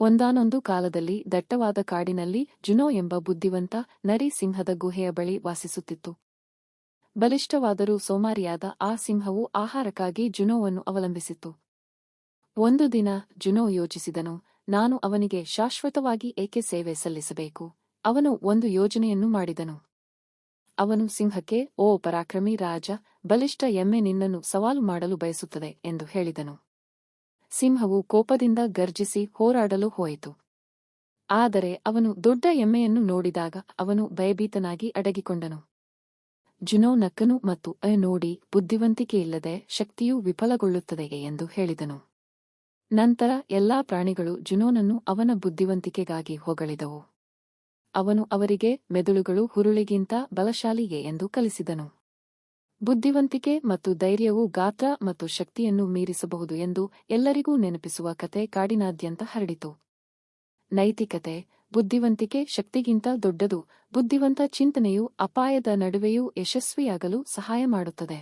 ಒಂದಾನೊಂದು ಕಾಲದಲ್ಲಿ ದಟ್ಟವಾದ ಕಾಡಿನಲ್ಲಿ ಜುನೋ ಎಂಬ ಬುದ್ಧಿವಂತ ನರಿ ಸಿಂಹದ ಗುಹೆಯ ಬಳಿ ವಾಸಿಸುತ್ತಿತ್ತು. ಬಲಿಷ್ಠವಾದರೂ ಸೋಮಾರಿಯಾದ ಆ ಸಿಂಹವು ಆಹಾರಕ್ಕಾಗಿ ಜುನೋವನ್ನು ಅವಲಂಬಿಸಿತ್ತು. ಒಂದು ದಿನ ಜುನೋ ಯೋಚಿಸಿದನು, ನಾನು ಅವನಿಗೆ ಶಾಶ್ವತವಾಗಿ ಏಕೆ ಸೇವೆ ಸಲ್ಲಿಸಬೇಕು. ಅವನು ಒಂದು ಯೋಜನೆಯನ್ನು ಮಾಡಿದನು. ಅವನು ಸಿಂಹಕ್ಕೆ, ಓ ಪರಾಕ್ರಮಿ ರಾಜ, ಬಲಿಷ್ಠ ಎಮ್ಮೆ ನಿನ್ನನ್ನು ಸವಾಲು ಮಾಡಲು ಬಯಸುತ್ತದೆ ಎಂದು ಹೇಳಿದನು. ಸಿಂಹವು ಕೋಪದಿಂದ ಗರ್ಜಿಸಿ ಹೋರಾಡಲು ಹೋಯಿತು. ಆದರೆ ಅವನು ದೊಡ್ಡ ಎಮ್ಮೆಯನ್ನು ನೋಡಿದಾಗ ಅವನು ಭಯಭೀತನಾಗಿ ಅಡಗಿಕೊಂಡನು. ಜುನೋ ನಕ್ಕನು ಮತ್ತು ನೋಡಿ, ಬುದ್ಧಿವಂತಿಕೆಯಿಲ್ಲದೆ ಶಕ್ತಿಯು ವಿಫಲಗೊಳ್ಳುತ್ತದೆ ಎಂದು ಹೇಳಿದನು. ನಂತರ ಎಲ್ಲಾ ಪ್ರಾಣಿಗಳು ಜುನೋನನ್ನು ಅವನ ಬುದ್ಧಿವಂತಿಕೆಗಾಗಿ ಹೊಗಳಿದವು. ಅವನು ಅವರಿಗೆ ಮೆದುಳುಗಳು ಹುರುಳಿಗಿಂತ ಬಲಶಾಲಿಯೇ ಎಂದು ಕಲಿಸಿದನು. ಬುದ್ಧಿವಂತಿಕೆ ಮತ್ತು ಧೈರ್ಯವು ಗಾತ್ರ ಮತ್ತು ಶಕ್ತಿಯನ್ನು ಮೀರಿಸಬಹುದು ಎಂದು ಎಲ್ಲರಿಗೂ ನೆನಪಿಸುವ ಕತೆ ಕಾಡಿನಾದ್ಯಂತ ಹರಡಿತು. ನೈತಿಕತೆ: ಬುದ್ಧಿವಂತಿಕೆ ಶಕ್ತಿಗಿಂತ ದೊಡ್ಡದು. ಬುದ್ಧಿವಂತ ಚಿಂತನೆಯು ಅಪಾಯದ ನಡುವೆಯೂ ಯಶಸ್ವಿಯಾಗಲು ಸಹಾಯ ಮಾಡುತ್ತದೆ.